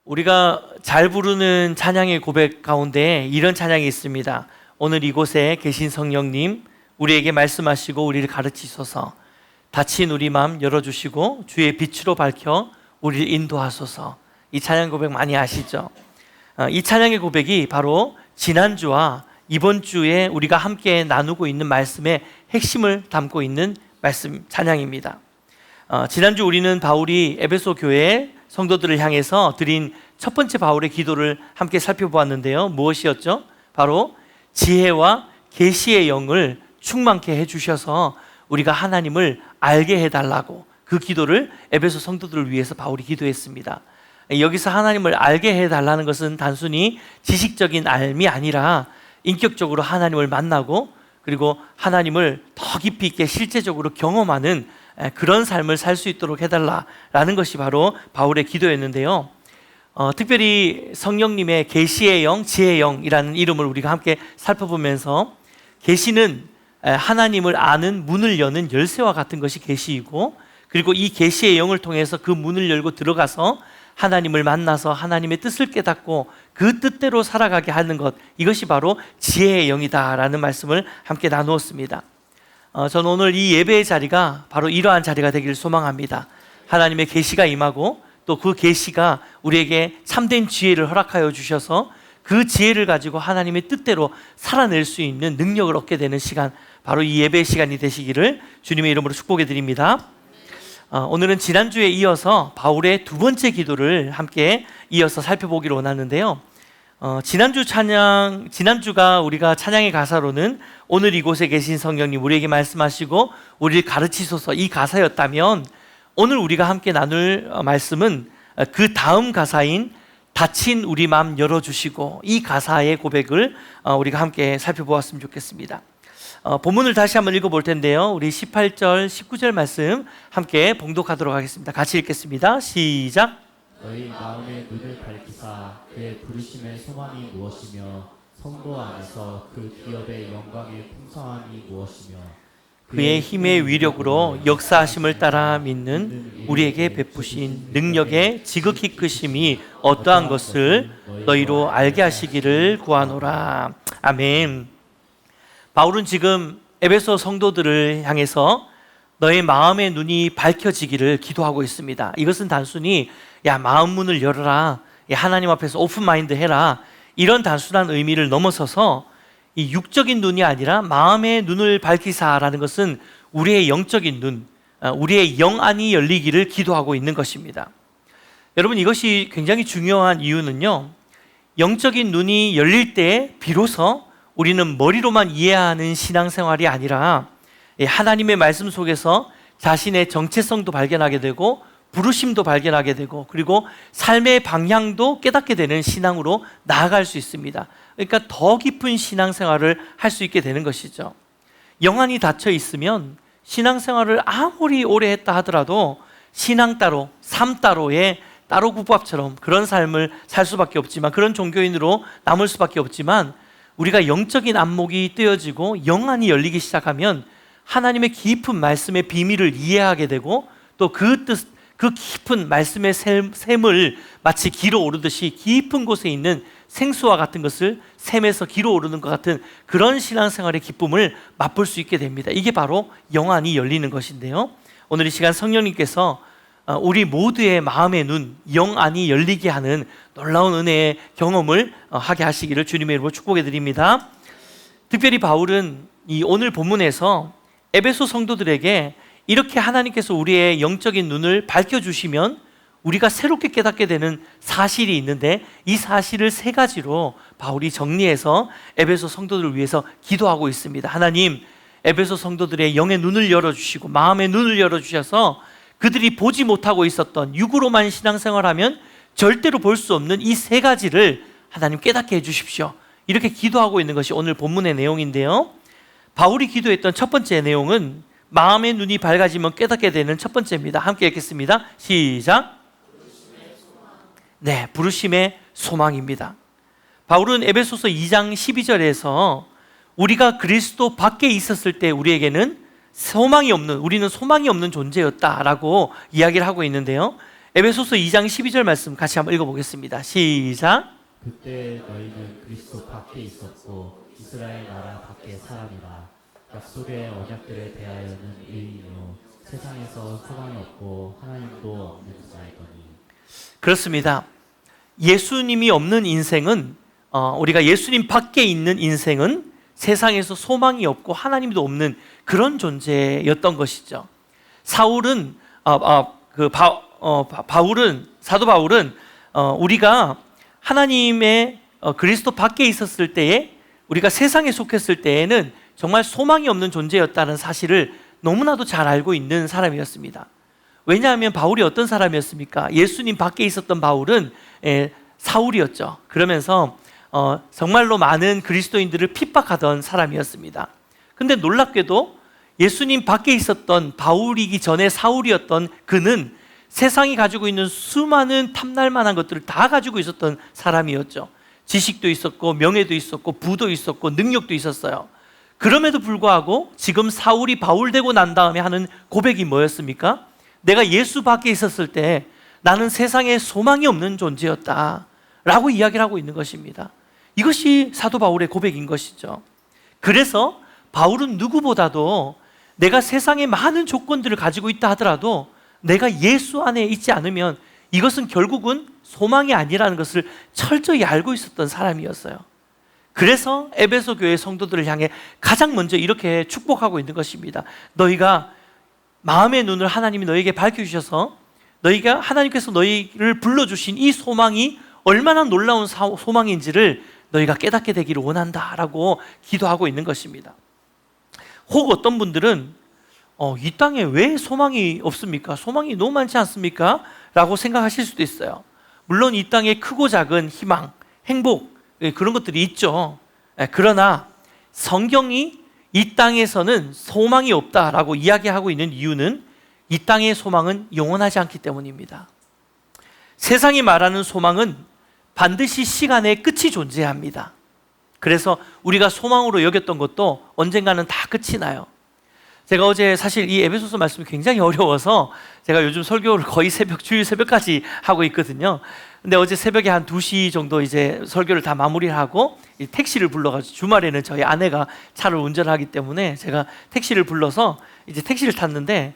우리가 잘 부르는 찬양의 고백 가운데 이런 찬양이 있습니다. 오늘 이곳에 계신 성령님, 우리에게 말씀하시고 우리를 가르치소서. 닫힌 우리 마음 열어주시고 주의 빛으로 밝혀 우리를 인도하소서. 이 찬양 고백 많이 아시죠? 이 찬양의 고백이 바로 지난주와 이번 주에 우리가 함께 나누고 있는 말씀의 핵심을 담고 있는 말씀 찬양입니다. 지난주 우리는 바울이 에베소 교회 성도들을 향해서 드린 첫 번째 바울의 기도를 함께 살펴보았는데요. 무엇이었죠? 바로 지혜와 계시의 영을 충만케 해주셔서 우리가 하나님을 알게 해달라고 그 기도를 에베소 성도들을 위해서 바울이 기도했습니다. 여기서 하나님을 알게 해달라는 것은 단순히 지식적인 알미 아니라 인격적으로 하나님을 만나고 그리고 하나님을 더 깊이 있게 실제적으로 경험하는 그런 삶을 살 수 있도록 해달라라는 것이 바로 바울의 기도였는데요. 특별히 성령님의 계시의 영, 지혜의 영이라는 이름을 우리가 함께 살펴보면서 계시는 하나님을 아는 문을 여는 열쇠와 같은 것이 계시이고 그리고 이 계시의 영을 통해서 그 문을 열고 들어가서 하나님을 만나서 하나님의 뜻을 깨닫고 그 뜻대로 살아가게 하는 것, 이것이 바로 지혜의 영이다라는 말씀을 함께 나누었습니다. 저는 오늘 이 예배의 자리가 바로 이러한 자리가 되기를 소망합니다. 하나님의 계시가 임하고 또 그 계시가 우리에게 참된 지혜를 허락하여 주셔서 그 지혜를 가지고 하나님의 뜻대로 살아낼 수 있는 능력을 얻게 되는 시간, 바로 이 예배의 시간이 되시기를 주님의 이름으로 축복해 드립니다. 오늘은 지난주에 이어서 바울의 두 번째 기도를 함께 이어서 살펴보기로 원하는데요. 지난주가 우리가 찬양의 가사로는 오늘 이곳에 계신 성령님 우리에게 말씀하시고 우리를 가르치소서, 이 가사였다면 오늘 우리가 함께 나눌 말씀은 그 다음 가사인 닫힌 우리 마음 열어주시고, 이 가사의 고백을 우리가 함께 살펴보았으면 좋겠습니다. 본문을 다시 한번 읽어볼 텐데요. 우리 18절, 19절 말씀 함께 봉독하도록 하겠습니다. 같이 읽겠습니다. 시작. 너희 마음의 눈을 밝히사 그의 부르심의 소망이 무엇이며 성도 안에서 그 기업의 영광의 풍성함이 무엇이며 그의 힘의 위력으로 역사하심을 따라 믿는 우리에게 베푸신 능력의 지극히 크심이 어떠한 것을 너희로 알게 하시기를 구하노라. 아멘. 바울은 지금 에베소 성도들을 향해서 너의 마음의 눈이 밝혀지기를 기도하고 있습니다. 이것은 단순히 마음 문을 열어라, 하나님 앞에서 오픈마인드 해라, 이런 단순한 의미를 넘어서서 이 육적인 눈이 아니라 마음의 눈을 밝히사라는 것은 우리의 영적인 눈, 우리의 영안이 열리기를 기도하고 있는 것입니다. 여러분, 이것이 굉장히 중요한 이유는요, 영적인 눈이 열릴 때 비로소 우리는 머리로만 이해하는 신앙생활이 아니라 하나님의 말씀 속에서 자신의 정체성도 발견하게 되고 부르심도 발견하게 되고 그리고 삶의 방향도 깨닫게 되는 신앙으로 나아갈 수 있습니다. 그러니까 더 깊은 신앙생활을 할 수 있게 되는 것이죠. 영안이 닫혀 있으면 신앙생활을 아무리 오래 했다 하더라도 신앙 따로, 삶 따로의 따로 국밥처럼 그런 삶을 살 수밖에 없지만, 그런 종교인으로 남을 수밖에 없지만, 우리가 영적인 안목이 뜨여지고 영안이 열리기 시작하면 하나님의 깊은 말씀의 비밀을 이해하게 되고 또 그 뜻, 그 깊은 말씀의 샘을 마치 길어 오르듯이 깊은 곳에 있는 생수와 같은 것을 샘에서 길어 오르는 것 같은 그런 신앙생활의 기쁨을 맛볼 수 있게 됩니다. 이게 바로 영안이 열리는 것인데요. 오늘 이 시간 성령님께서 우리 모두의 마음의 눈, 영안이 열리게 하는 놀라운 은혜의 경험을 하게 하시기를 주님의 이름으로 축복해 드립니다. 특별히 바울은 이 오늘 본문에서 에베소 성도들에게 이렇게 하나님께서 우리의 영적인 눈을 밝혀주시면 우리가 새롭게 깨닫게 되는 사실이 있는데, 이 사실을 세 가지로 바울이 정리해서 에베소 성도들을 위해서 기도하고 있습니다. 하나님, 에베소 성도들의 영의 눈을 열어주시고 마음의 눈을 열어주셔서 그들이 보지 못하고 있었던, 육으로만 신앙생활하면 절대로 볼 수 없는 이 세 가지를 하나님 깨닫게 해주십시오. 이렇게 기도하고 있는 것이 오늘 본문의 내용인데요. 바울이 기도했던 첫 번째 내용은 마음의 눈이 밝아지면 깨닫게 되는 첫 번째입니다. 함께 읽겠습니다. 시작. 네, 부르심의 소망입니다. 바울은 에베소서 2장 12절에서 우리가 그리스도 밖에 있었을 때 우리에게는 우리는 소망이 없는 존재였다라고 이야기를 하고 있는데요. 에베소서 2장 12절 말씀 같이 한번 읽어보겠습니다. 시작. 그때 너희는 그리스도 밖에 있었고 이스라엘 나라 밖에 사람이라. 약속의 언약들에 대하여는 의인이요 세상에서 소망이 없고 하나님도 없는 자이더니. 그렇습니다. 예수님이 없는 인생은 우리가 예수님 밖에 있는 인생은 세상에서 소망이 없고 하나님도 없는 그런 존재였던 것이죠. 사울은 사도 바울은 우리가 하나님의 그리스도 밖에 있었을 때에, 우리가 세상에 속했을 때에는 정말 소망이 없는 존재였다는 사실을 너무나도 잘 알고 있는 사람이었습니다. 왜냐하면 바울이 어떤 사람이었습니까? 예수님 밖에 있었던 바울은 사울이었죠. 그러면서 정말로 많은 그리스도인들을 핍박하던 사람이었습니다. 근데 놀랍게도 예수님 밖에 있었던 바울이기 전에 사울이었던 그는 세상이 가지고 있는 수많은 탐날 만한 것들을 다 가지고 있었던 사람이었죠. 지식도 있었고 명예도 있었고 부도 있었고 능력도 있었어요. 그럼에도 불구하고 지금 사울이 바울 되고 난 다음에 하는 고백이 뭐였습니까? 내가 예수 밖에 있었을 때 나는 세상에 소망이 없는 존재였다 라고 이야기를 하고 있는 것입니다. 이것이 사도 바울의 고백인 것이죠. 그래서 바울은 누구보다도 내가 세상에 많은 조건들을 가지고 있다 하더라도 내가 예수 안에 있지 않으면 이것은 결국은 소망이 아니라는 것을 철저히 알고 있었던 사람이었어요. 그래서 에베소 교회 성도들을 향해 가장 먼저 이렇게 축복하고 있는 것입니다. 너희가 마음의 눈을 하나님이 너희에게 밝혀주셔서 너희가 하나님께서 너희를 불러주신 이 소망이 얼마나 놀라운 소망인지를 너희가 깨닫게 되기를 원한다라고 기도하고 있는 것입니다. 혹 어떤 분들은 이 땅에 왜 소망이 없습니까? 소망이 너무 많지 않습니까? 라고 생각하실 수도 있어요. 물론 이 땅에 크고 작은 희망, 행복 그런 것들이 있죠. 그러나 성경이 이 땅에서는 소망이 없다라고 이야기하고 있는 이유는 이 땅의 소망은 영원하지 않기 때문입니다. 세상이 말하는 소망은 반드시 시간의 끝이 존재합니다. 그래서 우리가 소망으로 여겼던 것도 언젠가는 다 끝이 나요. 제가 어제 사실 이 에베소서 말씀이 굉장히 어려워서 제가 요즘 설교를 거의 주일 새벽까지 하고 있거든요. 근데 어제 새벽에 한 2시 정도 이제 설교를 다 마무리를 하고 택시를 불러가지고, 주말에는 저희 아내가 차를 운전하기 때문에 제가 택시를 불러서 이제 택시를 탔는데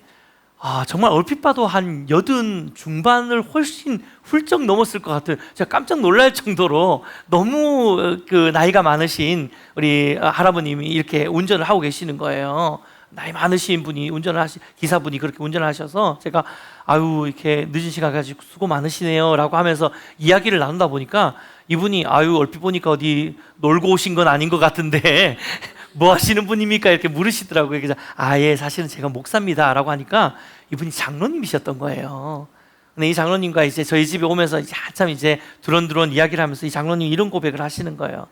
정말 얼핏 봐도 한 80 중반을 훨씬 훌쩍 넘었을 것 같은, 제가 깜짝 놀랄 정도로 너무 그 나이가 많으신 우리 할아버님이 이렇게 운전을 하고 계시는 거예요. 나이 많으신 분이 기사분이 그렇게 운전을 하셔서 제가 이렇게 늦은 시간까지 수고 많으시네요 라고 하면서 이야기를 나누다 보니까 이분이 얼핏 보니까 어디 놀고 오신 건 아닌 것 같은데 뭐 하시는 분입니까? 이렇게 물으시더라고요. 그래서 예, 사실은 제가 목사입니다 라고 하니까 이분이 장로님이셨던 거예요. 근데 이 장로님과 이제 저희 집에 오면서 한참 이제 두런두런 이야기를 하면서 이 장로님이 이런 고백을 하시는 거예요.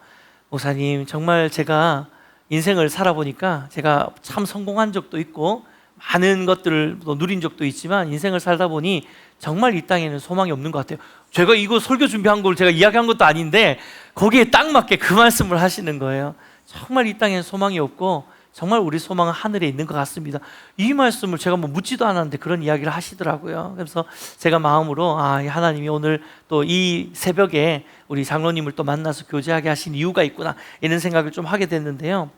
목사님, 정말 제가 인생을 살아보니까 제가 참 성공한 적도 있고 많은 것들을 누린 적도 있지만 인생을 살다 보니 정말 이 땅에는 소망이 없는 것 같아요. 제가 이거 설교 준비한 걸 제가 이야기한 것도 아닌데 거기에 딱 맞게 그 말씀을 하시는 거예요. 정말 이 땅에는 소망이 없고 정말 우리 소망은 하늘에 있는 것 같습니다. 이 말씀을 제가 묻지도 않았는데 그런 이야기를 하시더라고요. 그래서 제가 마음으로 하나님이 오늘 또 이 새벽에 우리 장로님을 또 만나서 교제하게 하신 이유가 있구나 이런 생각을 좀 하게 됐는데요.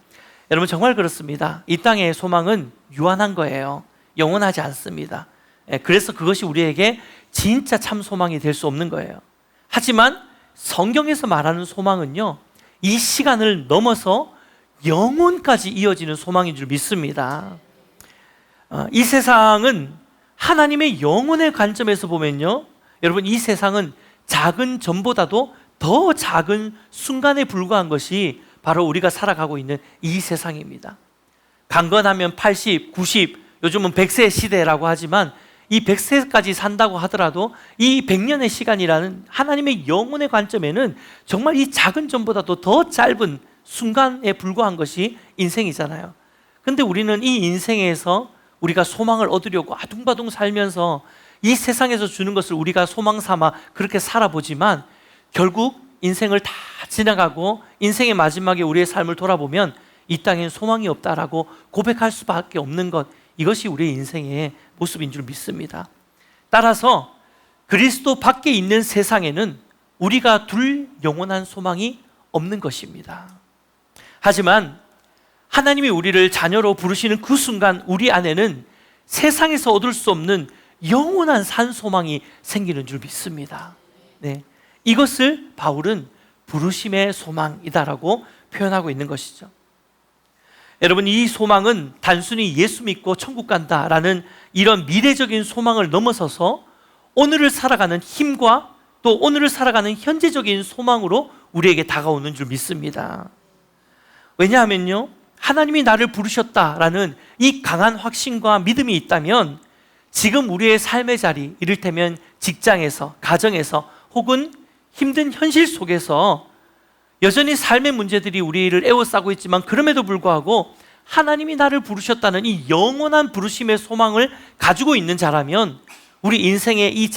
여러분, 정말 그렇습니다. 이 땅의 소망은 유한한 거예요. 영원하지 않습니다. 그래서 그것이 우리에게 진짜 참 소망이 될 수 없는 거예요. 하지만 성경에서 말하는 소망은요, 이 시간을 넘어서 영혼까지 이어지는 소망인 줄 믿습니다. 이 세상은 하나님의 영혼의 관점에서 보면요, 여러분, 이 세상은 작은 점보다도 더 작은 순간에 불과한 것이 바로 우리가 살아가고 있는 이 세상입니다. 강건하면 80, 90, 요즘은 100세 시대라고 하지만 이 100세까지 산다고 하더라도 이 100년의 시간이라는 하나님의 영혼의 관점에는 정말 이 작은 점보다도 더 짧은 순간에 불과한 것이 인생이잖아요. 근데 우리는 이 인생에서 우리가 소망을 얻으려고 아둥바둥 살면서 이 세상에서 주는 것을 우리가 소망 삼아 그렇게 살아보지만 결국 인생을 다 지나가고 인생의 마지막에 우리의 삶을 돌아보면 이 땅엔 소망이 없다라고 고백할 수밖에 없는 것, 이것이 우리의 인생의 모습인 줄 믿습니다. 따라서 그리스도 밖에 있는 세상에는 우리가 둘 영원한 소망이 없는 것입니다. 하지만 하나님이 우리를 자녀로 부르시는 그 순간 우리 안에는 세상에서 얻을 수 없는 영원한 산 소망이 생기는 줄 믿습니다. 네. 이것을 바울은 부르심의 소망이다라고 표현하고 있는 것이죠. 여러분, 이 소망은 단순히 예수 믿고 천국 간다라는 이런 미래적인 소망을 넘어서서 오늘을 살아가는 힘과 또 오늘을 살아가는 현재적인 소망으로 우리에게 다가오는 줄 믿습니다. 왜냐하면요, 하나님이 나를 부르셨다라는 이 강한 확신과 믿음이 있다면 지금 우리의 삶의 자리, 이를테면 직장에서, 가정에서 혹은 힘든 현실 속에서 여전히 삶의 문제들이 우리를 에워싸고 있지만 그럼에도 불구하고 하나님이 나를 부르셨다는 이 영원한 부르심의 소망을 가지고 있는 자라면 우리 인생의 이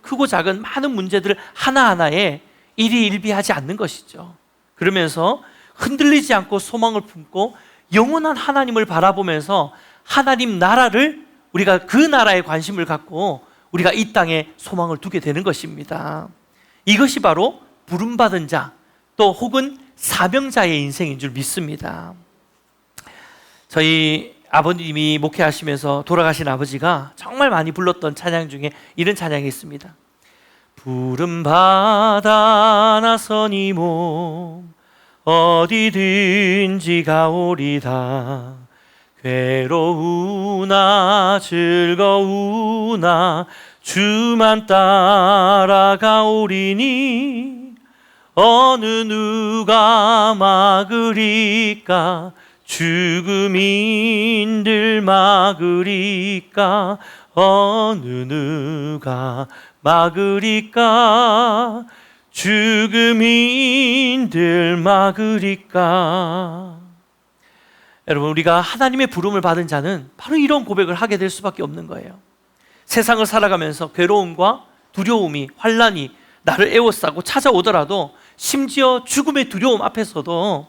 크고 작은 많은 문제들 하나하나에 일희일비하지 않는 것이죠. 그러면서 흔들리지 않고 소망을 품고 영원한 하나님을 바라보면서 하나님 나라를, 우리가 그 나라에 관심을 갖고 우리가 이 땅에 소망을 두게 되는 것입니다. 이것이 바로 부름받은 자, 또 혹은 사명자의 인생인 줄 믿습니다. 저희 아버님이 목회하시면서 돌아가신 아버지가 정말 많이 불렀던 찬양 중에 이런 찬양이 있습니다. 부름받아 나서니 몸 어디든지 가오리다. 괴로우나 즐거우나 주만 따라가오리니 어느 누가 막으리까. 죽음인들 막으리까. 어느 누가 막으리까. 죽음인들 막으리까. 여러분, 우리가 하나님의 부름을 받은 자는 바로 이런 고백을 하게 될 수밖에 없는 거예요. 세상을 살아가면서 괴로움과 두려움이, 환난이 나를 에워싸고 찾아오더라도, 심지어 죽음의 두려움 앞에서도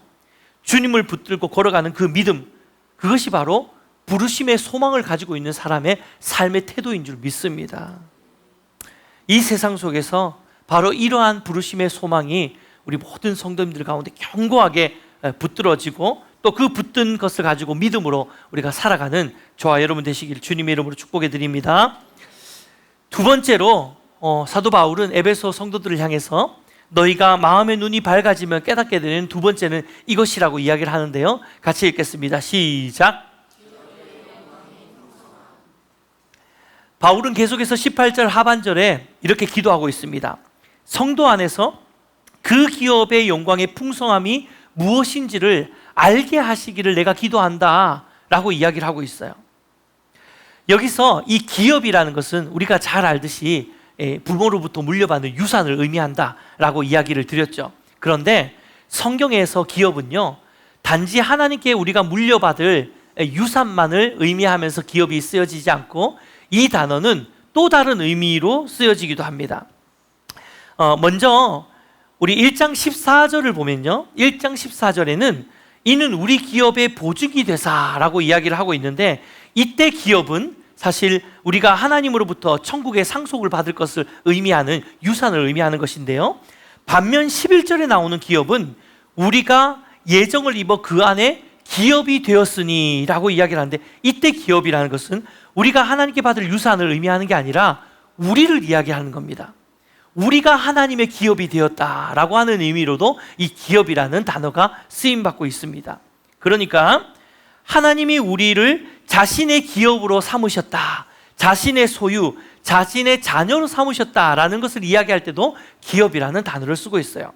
주님을 붙들고 걸어가는 그 믿음, 그것이 바로 부르심의 소망을 가지고 있는 사람의 삶의 태도인 줄 믿습니다. 이 세상 속에서 바로 이러한 부르심의 소망이 우리 모든 성도님들 가운데 견고하게 붙들어지고 또 그 붙든 것을 가지고 믿음으로 우리가 살아가는 저와 여러분 되시길 주님의 이름으로 축복해 드립니다. 두 번째로 사도 바울은 에베소 성도들을 향해서 너희가 마음의 눈이 밝아지면 깨닫게 되는 두 번째는 이것이라고 이야기를 하는데요, 같이 읽겠습니다. 시작. 바울은 계속해서 18절 하반절에 이렇게 기도하고 있습니다. 성도 안에서 그 기업의 영광의 풍성함이 무엇인지를 알게 하시기를 내가 기도한다 라고 이야기를 하고 있어요. 여기서 이 기업이라는 것은 우리가 잘 알듯이 부모로부터 물려받는 유산을 의미한다 라고 이야기를 드렸죠. 그런데 성경에서 기업은요, 단지 하나님께 우리가 물려받을 유산만을 의미하면서 기업이 쓰여지지 않고 이 단어는 또 다른 의미로 쓰여지기도 합니다. 먼저 우리 1장 14절을 보면요, 1장 14절에는 이는 우리 기업의 보증이 되사라고 이야기를 하고 있는데, 이때 기업은 사실 우리가 하나님으로부터 천국의 상속을 받을 것을 의미하는 유산을 의미하는 것인데요, 반면 11절에 나오는 기업은 우리가 예정을 입어 그 안에 기업이 되었으니 라고 이야기를 하는데, 이때 기업이라는 것은 우리가 하나님께 받을 유산을 의미하는 게 아니라 우리를 이야기하는 겁니다. 우리가 하나님의 기업이 되었다라고 하는 의미로도 이 기업이라는 단어가 쓰임받고 있습니다. 그러니까 하나님이 우리를 자신의 기업으로 삼으셨다, 자신의 소유, 자신의 자녀로 삼으셨다라는 것을 이야기할 때도 기업이라는 단어를 쓰고 있어요.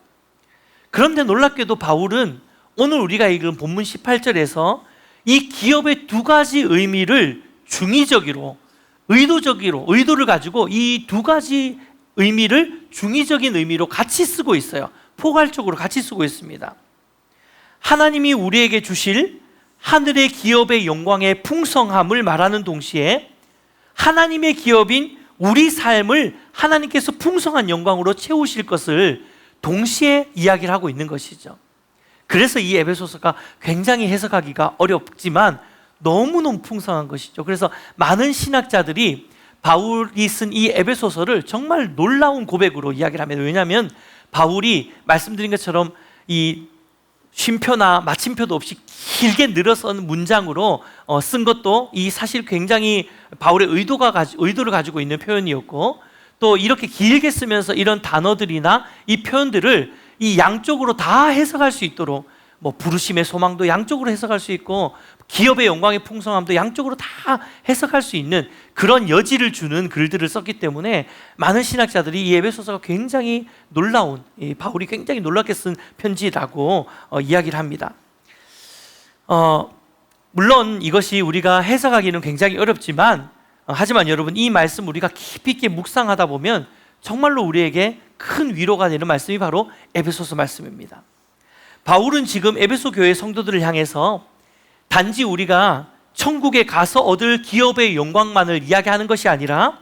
그런데 놀랍게도 바울은 오늘 우리가 읽은 본문 18절에서 이 기업의 두 가지 의미를 중의적으로, 의도를 가지고 이 두 가지 의미를 중의적인 의미로 같이 쓰고 있어요. 포괄적으로 같이 쓰고 있습니다. 하나님이 우리에게 주실 하늘의 기업의 영광의 풍성함을 말하는 동시에 하나님의 기업인 우리 삶을 하나님께서 풍성한 영광으로 채우실 것을 동시에 이야기를 하고 있는 것이죠. 그래서 이 에베소서가 굉장히 해석하기가 어렵지만 너무너무 풍성한 것이죠. 그래서 많은 신학자들이 바울이 쓴 이 에베소서를 정말 놀라운 고백으로 이야기를 합니다. 왜냐하면 바울이 말씀드린 것처럼 이 쉼표나 마침표도 없이 길게 늘어선 문장으로 쓴 것도 이 사실 굉장히 바울의 의도를 가지고 있는 표현이었고, 또 이렇게 길게 쓰면서 이런 단어들이나 이 표현들을 이 양쪽으로 다 해석할 수 있도록, 뭐 부르심의 소망도 양쪽으로 해석할 수 있고 기업의 영광의 풍성함도 양쪽으로 다 해석할 수 있는 그런 여지를 주는 글들을 썼기 때문에 많은 신학자들이 이 에베소서가 굉장히 놀라운, 바울이 굉장히 놀랍게 쓴 편지라고 이야기를 합니다. 물론 이것이 우리가 해석하기는 굉장히 어렵지만, 하지만 여러분, 이 말씀 우리가 깊이 있게 묵상하다 보면 정말로 우리에게 큰 위로가 되는 말씀이 바로 에베소서 말씀입니다. 바울은 지금 에베소 교회 성도들을 향해서 단지 우리가 천국에 가서 얻을 기업의 영광만을 이야기하는 것이 아니라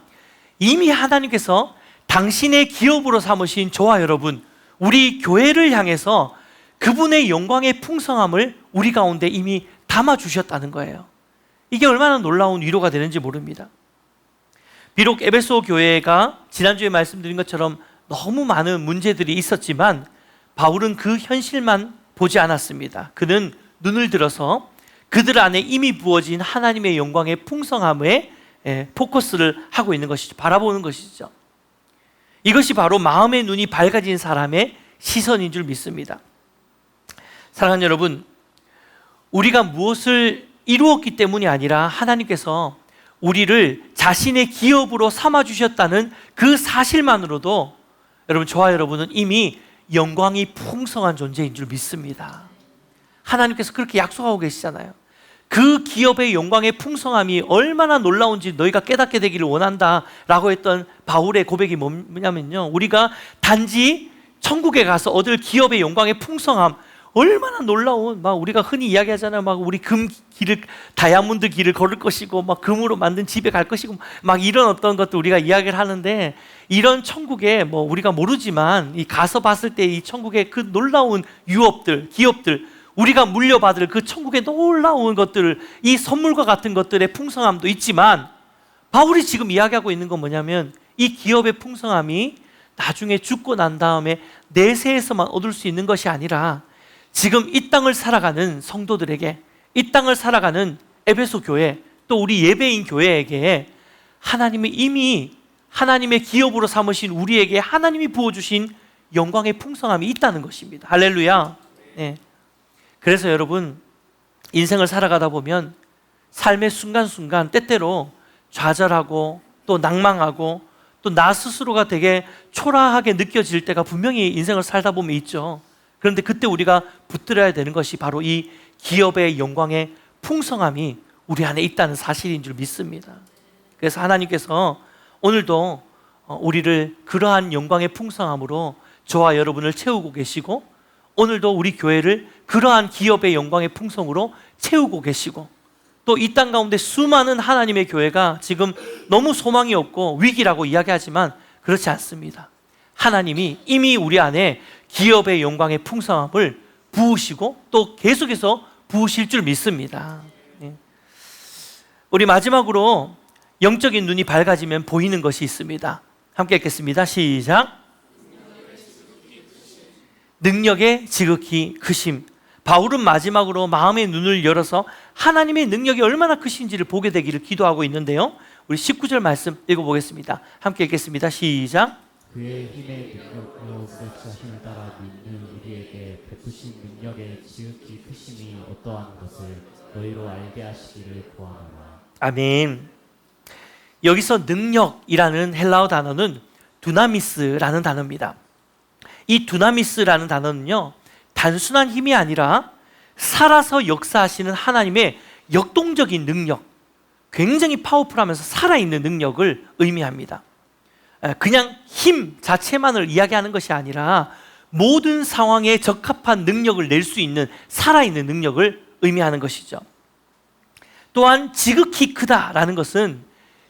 이미 하나님께서 당신의 기업으로 삼으신 저와 여러분, 우리 교회를 향해서 그분의 영광의 풍성함을 우리 가운데 이미 담아주셨다는 거예요. 이게 얼마나 놀라운 위로가 되는지 모릅니다. 비록 에베소 교회가 지난주에 말씀드린 것처럼 너무 많은 문제들이 있었지만 바울은 그 현실만 보지 않았습니다. 그는 눈을 들어서 그들 안에 이미 부어진 하나님의 영광의 풍성함에 포커스를 하고 있는 것이죠. 바라보는 것이죠. 이것이 바로 마음의 눈이 밝아진 사람의 시선인 줄 믿습니다. 사랑하는 여러분, 우리가 무엇을 이루었기 때문이 아니라 하나님께서 우리를 자신의 기업으로 삼아주셨다는 그 사실만으로도 여러분, 저와 여러분은 이미 영광이 풍성한 존재인 줄 믿습니다. 하나님께서 그렇게 약속하고 계시잖아요. 그 기업의 영광의 풍성함이 얼마나 놀라운지 너희가 깨닫게 되기를 원한다 라고 했던 바울의 고백이 뭐냐면요, 우리가 단지 천국에 가서 얻을 기업의 영광의 풍성함, 얼마나 놀라운, 막 우리가 흔히 이야기하잖아요. 막 우리 다이아몬드 길을 걸을 것이고, 막 금으로 만든 집에 갈 것이고, 막 이런 어떤 것도 우리가 이야기를 하는데, 이런 천국에 뭐 우리가 모르지만 이 가서 봤을 때 이 천국의 그 놀라운 유업들, 기업들, 우리가 물려받을 그 천국의 놀라운 것들을, 이 선물과 같은 것들의 풍성함도 있지만, 바울이 지금 이야기하고 있는 건 뭐냐면 이 기업의 풍성함이 나중에 죽고 난 다음에 내세에서만 얻을 수 있는 것이 아니라 지금 이 땅을 살아가는 성도들에게, 이 땅을 살아가는 에베소 교회, 또 우리 예배인 교회에게 하나님이 이미 하나님의 기업으로 삼으신 우리에게 하나님이 부어주신 영광의 풍성함이 있다는 것입니다. 할렐루야. 네. 그래서 여러분, 인생을 살아가다 보면 삶의 순간순간 때때로 좌절하고 또 낭망하고 또 나 스스로가 되게 초라하게 느껴질 때가 분명히 인생을 살다 보면 있죠. 그런데 그때 우리가 붙들어야 되는 것이 바로 이 기업의 영광의 풍성함이 우리 안에 있다는 사실인 줄 믿습니다. 그래서 하나님께서 오늘도 우리를 그러한 영광의 풍성함으로 저와 여러분을 채우고 계시고, 오늘도 우리 교회를 그러한 기업의 영광의 풍성으로 채우고 계시고, 또 이 땅 가운데 수많은 하나님의 교회가 지금 너무 소망이 없고 위기라고 이야기하지만 그렇지 않습니다. 하나님이 이미 우리 안에 기업의 영광의 풍성함을 부으시고 또 계속해서 부으실 줄 믿습니다. 우리 마지막으로 영적인 눈이 밝아지면 보이는 것이 있습니다. 함께 읽겠습니다. 시작. 능력의 지극히 크심. 바울은 마지막으로 마음의 눈을 열어서 하나님의 능력이 얼마나 크신지를 보게 되기를 기도하고 있는데요, 우리 19절 말씀 읽어보겠습니다. 함께 읽겠습니다. 시작. 그의 힘의 능력으로 역사심을 따라 믿는 우리에게 베푸신 능력의 지극히 크심이 어떠한 것을 너희로 알게 하시기를 구하노라. 아멘. 여기서 능력이라는 헬라어 단어는 두나미스라는 단어입니다. 이 두나미스라는 단어는요, 단순한 힘이 아니라 살아서 역사하시는 하나님의 역동적인 능력, 굉장히 파워풀하면서 살아있는 능력을 의미합니다. 그냥 힘 자체만을 이야기하는 것이 아니라 모든 상황에 적합한 능력을 낼 수 있는 살아있는 능력을 의미하는 것이죠. 또한 지극히 크다라는 것은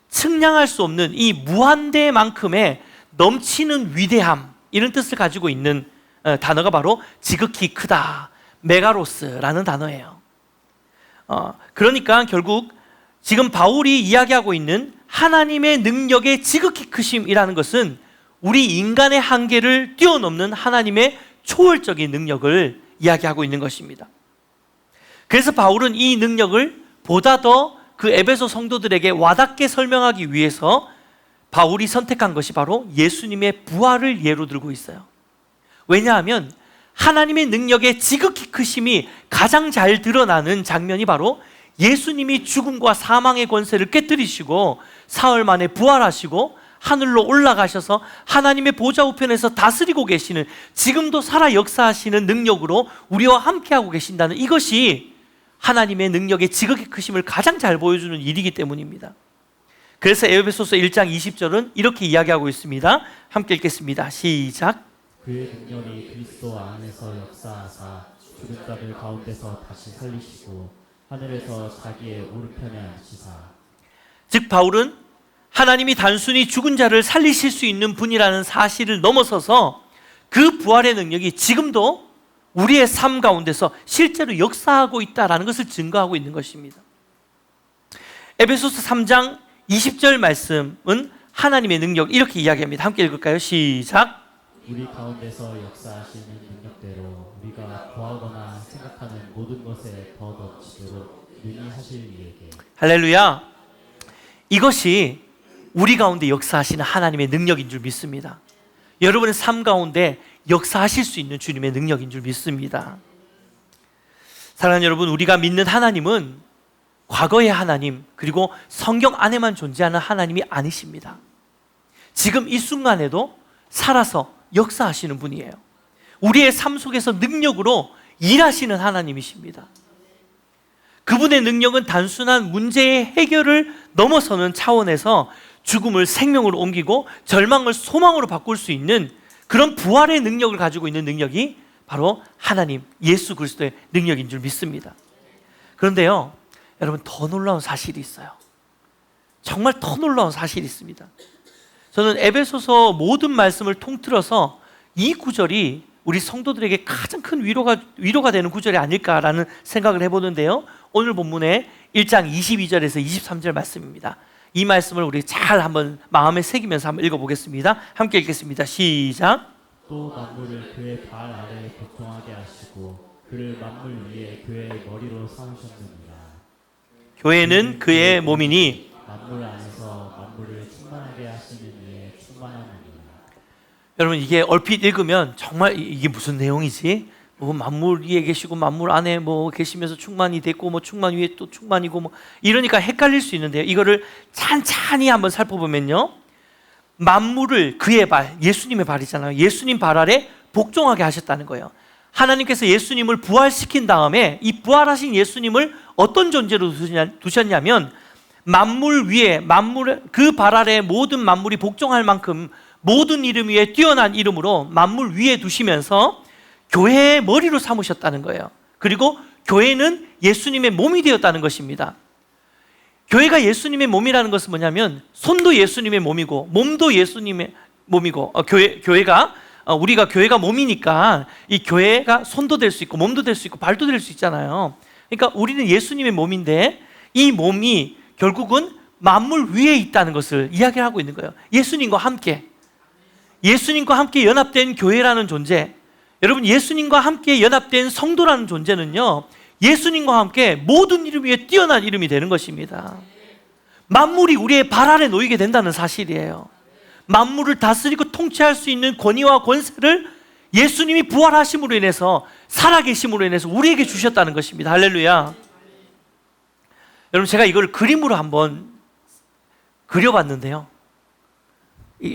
측량할 수 없는 이 무한대만큼의 넘치는 위대함, 이런 뜻을 가지고 있는 단어가 바로 지극히 크다, 메가로스라는 단어예요. 그러니까 결국 지금 바울이 이야기하고 있는 하나님의 능력의 지극히 크심이라는 것은 우리 인간의 한계를 뛰어넘는 하나님의 초월적인 능력을 이야기하고 있는 것입니다. 그래서 바울은 이 능력을 보다 더 그 에베소 성도들에게 와닿게 설명하기 위해서 바울이 선택한 것이 바로 예수님의 부활을 예로 들고 있어요. 왜냐하면 하나님의 능력의 지극히 크심이 가장 잘 드러나는 장면이 바로 예수님이 죽음과 사망의 권세를 깨뜨리시고 사흘 만에 부활하시고 하늘로 올라가셔서 하나님의 보좌 우편에서 다스리고 계시는, 지금도 살아 역사하시는 능력으로 우리와 함께하고 계신다는 이것이 하나님의 능력의 지극히 크심을 가장 잘 보여주는 일이기 때문입니다. 그래서 에베소서 1장 20절은 이렇게 이야기하고 있습니다. 함께 읽겠습니다. 시작. 그의 능력이 그리스도 안에서 역사하사 죽은 자들 가운데서 다시 살리시고 하늘에서 자기의 오른편에 앉히사. 즉 바울은 하나님이 단순히 죽은 자를 살리실 수 있는 분이라는 사실을 넘어서서 그 부활의 능력이 지금도 우리의 삶 가운데서 실제로 역사하고 있다는 것을 증거하고 있는 것입니다. 에베소서 3장 20절 말씀은 하나님의 능력 이렇게 이야기합니다. 함께 읽을까요? 시작. 우리 가운데서 역사하시는 능력대로 우리가 구하거나 생각하는 모든 것에 더 넘치도록 능히 하실 이에게. 할렐루야. 이것이 우리 가운데 역사하시는 하나님의 능력인 줄 믿습니다. 여러분의 삶 가운데 역사하실 수 있는 주님의 능력인 줄 믿습니다. 사랑하는 여러분, 우리가 믿는 하나님은 과거의 하나님, 그리고 성경 안에만 존재하는 하나님이 아니십니다. 지금 이 순간에도 살아서 역사하시는 분이에요. 우리의 삶 속에서 능력으로 일하시는 하나님이십니다. 그분의 능력은 단순한 문제의 해결을 넘어서는 차원에서 죽음을 생명으로 옮기고 절망을 소망으로 바꿀 수 있는 그런 부활의 능력을 가지고 있는 능력이 바로 하나님 예수 그리스도의 능력인 줄 믿습니다. 그런데요, 여러분, 더 놀라운 사실이 있어요. 정말 더 놀라운 사실이 있습니다. 저는 에베소서 모든 말씀을 통틀어서 이 구절이 우리 성도들에게 가장 큰 위로가 되는 구절이 아닐까라는 생각을 해보는데요, 오늘 본문의 1장 22절에서 23절 말씀입니다. 이 말씀을 우리 잘 한번 마음에 새기면서 한번 읽어보겠습니다. 함께 읽겠습니다. 시작. 또 만물을 그의 발 아래 교통하게 하시고 그를 만물 위에 그의 머리로 삼으셨느니라. 교회는 그의 몸이니 만물 안에서 만물을 충만하게 하시는 이에 충만하느니라. 여러분, 이게 얼핏 읽으면 정말 이게 무슨 내용이지? 뭐 만물 위에 계시고 만물 안에 뭐 계시면서 충만이 됐고 뭐 충만 위에 또 충만이고 뭐 이러니까 헷갈릴 수 있는데요, 이거를 찬찬히 한번 살펴보면요, 만물을 그의 발, 예수님의 발이잖아요. 예수님 발 아래 복종하게 하셨다는 거예요. 하나님께서 예수님을 부활시킨 다음에 이 부활하신 예수님을 어떤 존재로 두셨냐면 만물 위에, 만물 그 발 아래 모든 만물이 복종할 만큼 모든 이름 위에 뛰어난 이름으로 만물 위에 두시면서 교회의 머리로 삼으셨다는 거예요. 그리고 교회는 예수님의 몸이 되었다는 것입니다. 교회가 예수님의 몸이라는 것은 뭐냐면 손도 예수님의 몸이고 몸도 예수님의 몸이고, 우리가 교회가 몸이니까 이 교회가 손도 될 수 있고 몸도 될 수 있고 발도 될 수 있잖아요. 그러니까 우리는 예수님의 몸인데 이 몸이 결국은 만물 위에 있다는 것을 이야기하고 있는 거예요. 예수님과 함께 연합된 교회라는 존재, 여러분, 예수님과 함께 연합된 성도라는 존재는요, 예수님과 함께 모든 이름 위에 뛰어난 이름이 되는 것입니다. 만물이 우리의 발 아래 놓이게 된다는 사실이에요. 만물을 다스리고 통치할 수 있는 권위와 권세를 예수님이 부활하심으로 인해서, 살아계심으로 인해서 우리에게 주셨다는 것입니다. 할렐루야. 여러분, 제가 이걸 그림으로 한번 그려봤는데요,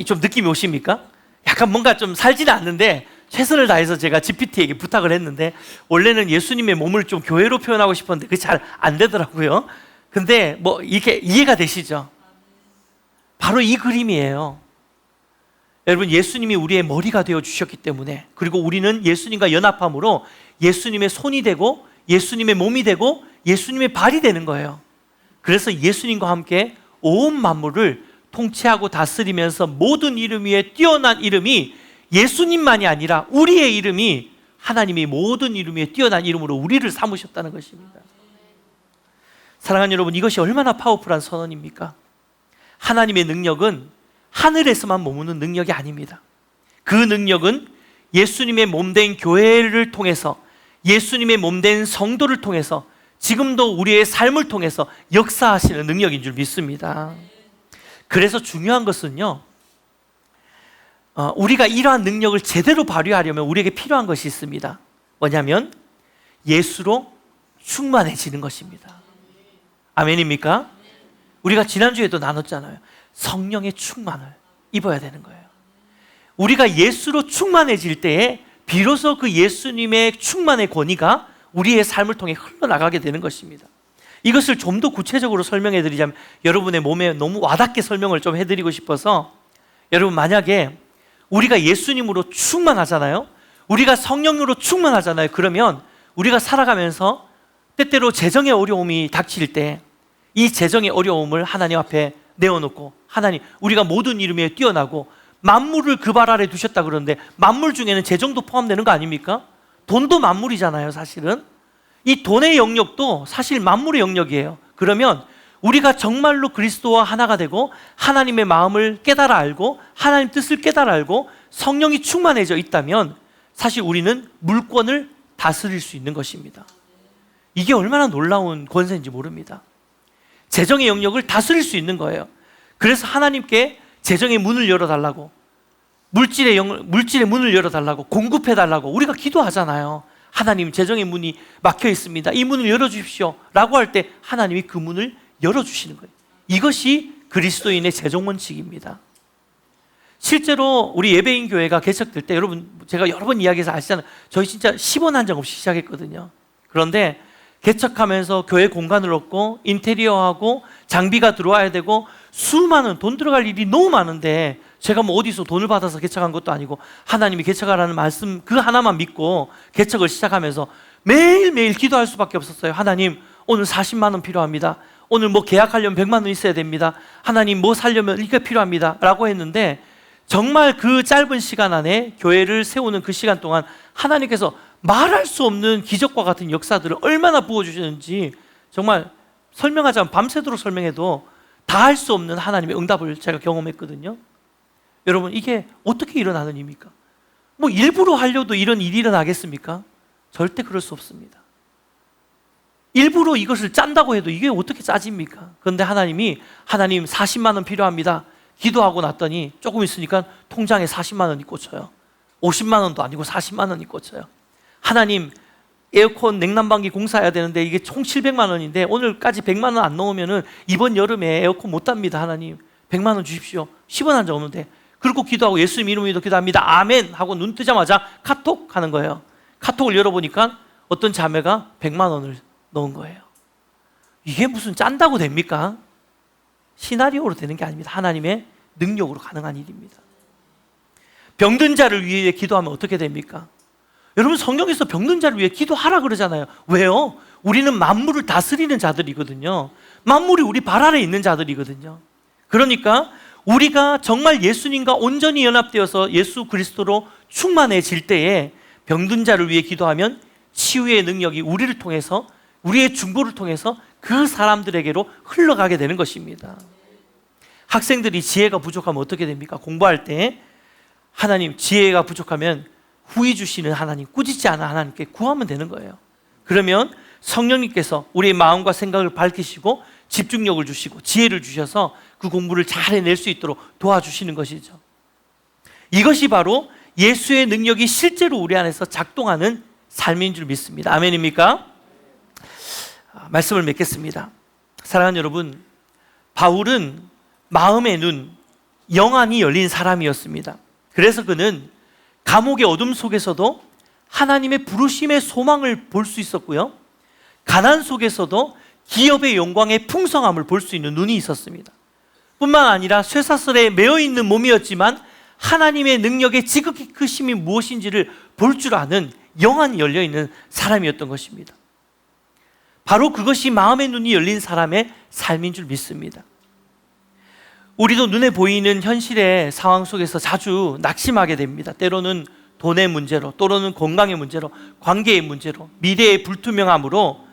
좀 느낌이 오십니까? 약간 뭔가 좀 살지는 않는데 최선을 다해서 제가 GPT에게 부탁을 했는데, 원래는 예수님의 몸을 좀 교회로 표현하고 싶었는데 그게 잘 안 되더라고요. 근데 뭐 이렇게 이해가 되시죠? 바로 이 그림이에요. 여러분, 예수님이 우리의 머리가 되어 주셨기 때문에, 그리고 우리는 예수님과 연합함으로 예수님의 손이 되고 예수님의 몸이 되고 예수님의 발이 되는 거예요. 그래서 예수님과 함께 온 만물을 통치하고 다스리면서 모든 이름 위에 뛰어난 이름이 예수님만이 아니라 우리의 이름이, 하나님이 모든 이름 위에 뛰어난 이름으로 우리를 삼으셨다는 것입니다. 사랑하는 여러분, 이것이 얼마나 파워풀한 선언입니까? 하나님의 능력은 하늘에서만 머무는 능력이 아닙니다. 그 능력은 예수님의 몸된 교회를 통해서, 예수님의 몸된 성도를 통해서, 지금도 우리의 삶을 통해서 역사하시는 능력인 줄 믿습니다. 그래서 중요한 것은요, 우리가 이러한 능력을 제대로 발휘하려면 우리에게 필요한 것이 있습니다. 뭐냐면 예수로 충만해지는 것입니다. 아멘입니까? 우리가 지난주에도 나눴잖아요. 성령의 충만을 입어야 되는 거예요. 우리가 예수로 충만해질 때에 비로소 그 예수님의 충만의 권위가 우리의 삶을 통해 흘러나가게 되는 것입니다. 이것을 좀 더 구체적으로 설명해 드리자면, 여러분의 몸에 너무 와닿게 설명을 좀 해드리고 싶어서, 여러분 만약에 우리가 예수님으로 충만하잖아요. 우리가 성령으로 충만하잖아요. 그러면 우리가 살아가면서 때때로 재정의 어려움이 닥칠 때 이 재정의 어려움을 하나님 앞에 내어놓고, 하나님, 우리가 모든 일 위에 뛰어나고 만물을 그 발 아래 두셨다 그러는데 만물 중에는 재정도 포함되는 거 아닙니까? 돈도 만물이잖아요. 사실은 이 돈의 영역도 사실 만물의 영역이에요. 그러면 우리가 정말로 그리스도와 하나가 되고 하나님의 마음을 깨달아 알고 하나님 뜻을 깨달아 알고 성령이 충만해져 있다면 사실 우리는 물권을 다스릴 수 있는 것입니다. 이게 얼마나 놀라운 권세인지 모릅니다. 재정의 영역을 다스릴 수 있는 거예요. 그래서 하나님께 재정의 문을 열어달라고, 물질의 문을 열어달라고, 공급해달라고 우리가 기도하잖아요. 하나님, 재정의 문이 막혀 있습니다. 이 문을 열어주십시오 라고 할 때 하나님이 그 문을 열어주시는 거예요. 이것이 그리스도인의 재정 원칙입니다. 실제로 우리 예배인 교회가 개척될 때, 여러분 제가 여러 번 이야기해서 아시잖아요. 저희 진짜 10원 한 장 없이 시작했거든요. 그런데 개척하면서 교회 공간을 얻고 인테리어하고 장비가 들어와야 되고 수많은 돈 들어갈 일이 너무 많은데, 제가 뭐 어디서 돈을 받아서 개척한 것도 아니고 하나님이 개척하라는 말씀 그 하나만 믿고 개척을 시작하면서 매일매일 기도할 수밖에 없었어요. 하나님, 오늘 40만 원 필요합니다. 오늘 뭐 계약하려면 100만 원 있어야 됩니다. 하나님, 뭐 살려면 이게 필요합니다 라고 했는데, 정말 그 짧은 시간 안에 교회를 세우는 그 시간 동안 하나님께서 말할 수 없는 기적과 같은 역사들을 얼마나 부어주셨는지, 정말 설명하자면 밤새도록 설명해도 다 할 수 없는 하나님의 응답을 제가 경험했거든요. 여러분, 이게 어떻게 일어나는 일입니까? 뭐 일부러 하려도 이런 일이 일어나겠습니까? 절대 그럴 수 없습니다. 일부러 이것을 짠다고 해도 이게 어떻게 짜집니까? 그런데 하나님 40만 원 필요합니다 기도하고 났더니 조금 있으니까 통장에 40만 원이 꽂혀요. 50만 원도 아니고 40만 원이 꽂혀요. 하나님, 에어컨 냉난방기 공사해야 되는데 이게 총 700만 원인데 오늘까지 100만 원 안 넣으면은 이번 여름에 에어컨 못 답니다. 하나님, 100만 원 주십시오. 10원 한 장 없는데. 그리고 기도하고 예수님 이름으로 기도합니다. 아멘 하고 눈 뜨자마자 카톡 하는 거예요. 카톡을 열어보니까 어떤 자매가 100만 원을 넣은 거예요. 이게 무슨 짠다고 됩니까? 시나리오로 되는 게 아닙니다. 하나님의 능력으로 가능한 일입니다. 병든 자를 위해 기도하면 어떻게 됩니까? 여러분, 성경에서 병든 자를 위해 기도하라 그러잖아요. 왜요? 우리는 만물을 다스리는 자들이거든요. 만물이 우리 발 아래 있는 자들이거든요. 그러니까 우리가 정말 예수님과 온전히 연합되어서 예수 그리스도로 충만해질 때에 병든 자를 위해 기도하면 치유의 능력이 우리를 통해서, 우리의 중보를 통해서 그 사람들에게로 흘러가게 되는 것입니다. 학생들이 지혜가 부족하면 어떻게 됩니까? 공부할 때 하나님, 지혜가 부족하면 후히 주시는 하나님, 꾸짖지 않은 하나님께 구하면 되는 거예요. 그러면 성령님께서 우리의 마음과 생각을 밝히시고 집중력을 주시고 지혜를 주셔서 그 공부를 잘 해낼 수 있도록 도와주시는 것이죠. 이것이 바로 예수의 능력이 실제로 우리 안에서 작동하는 삶인 줄 믿습니다. 아멘입니까? 말씀을 맺겠습니다. 사랑하는 여러분, 바울은 마음의 눈, 영안이 열린 사람이었습니다. 그래서 그는 감옥의 어둠 속에서도 하나님의 부르심의 소망을 볼 수 있었고요, 가난 속에서도 기업의 영광의 풍성함을 볼 수 있는 눈이 있었습니다. 뿐만 아니라 쇠사슬에 매어 있는 몸이었지만 하나님의 능력의 지극히 크심이 무엇인지를 볼 줄 아는 영안이 열려있는 사람이었던 것입니다. 바로 그것이 마음의 눈이 열린 사람의 삶인 줄 믿습니다. 우리도 눈에 보이는 현실의 상황 속에서 자주 낙심하게 됩니다. 때로는 돈의 문제로, 또는 건강의 문제로, 관계의 문제로, 미래의 불투명함으로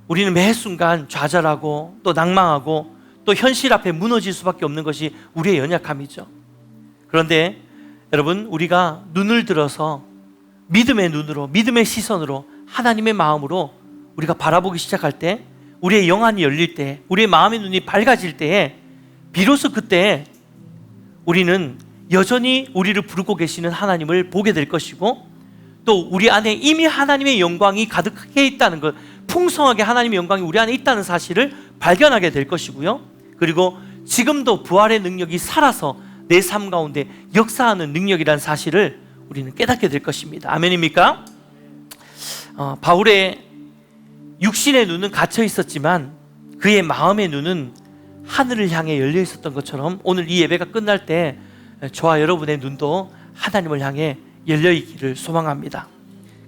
우리는 매 순간 좌절하고 또 낭망하고 또 현실 앞에 무너질 수밖에 없는 것이 우리의 연약함이죠. 그런데 여러분, 우리가 눈을 들어서 믿음의 눈으로, 믿음의 시선으로, 하나님의 마음으로 우리가 바라보기 시작할 때, 우리의 영안이 열릴 때, 우리의 마음의 눈이 밝아질 때에 비로소 그때 우리는 여전히 우리를 부르고 계시는 하나님을 보게 될 것이고, 또 우리 안에 이미 하나님의 영광이 가득하게 있다는 것, 풍성하게 하나님의 영광이 우리 안에 있다는 사실을 발견하게 될 것이고요. 그리고 지금도 부활의 능력이 살아서 내 삶 가운데 역사하는 능력이라는 사실을 우리는 깨닫게 될 것입니다. 아멘입니까? 바울의 육신의 눈은 갇혀 있었지만 그의 마음의 눈은 하늘을 향해 열려 있었던 것처럼, 오늘 이 예배가 끝날 때 저와 여러분의 눈도 하나님을 향해 열려 있기를 소망합니다.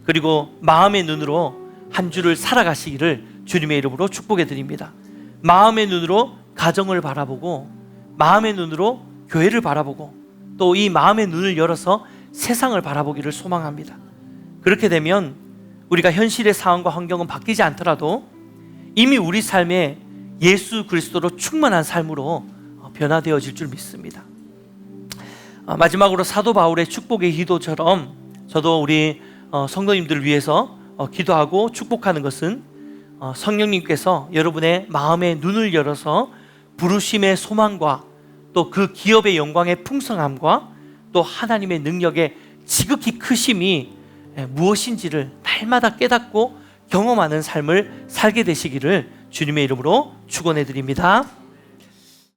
그리고 마음의 눈으로 한 주를 살아가시기를 주님의 이름으로 축복해 드립니다. 마음의 눈으로 가정을 바라보고, 마음의 눈으로 교회를 바라보고, 또 이 마음의 눈을 열어서 세상을 바라보기를 소망합니다. 그렇게 되면 우리가 현실의 상황과 환경은 바뀌지 않더라도 이미 우리 삶에 예수 그리스도로 충만한 삶으로 변화되어질 줄 믿습니다. 마지막으로 사도 바울의 축복의 기도처럼 저도 우리 성도님들을 위해서 기도하고 축복하는 것은, 성령님께서 여러분의 마음의 눈을 열어서 부르심의 소망과 또 그 기업의 영광의 풍성함과 또 하나님의 능력의 지극히 크심이 무엇인지를 날마다 깨닫고 경험하는 삶을 살게 되시기를 주님의 이름으로 축원해 드립니다.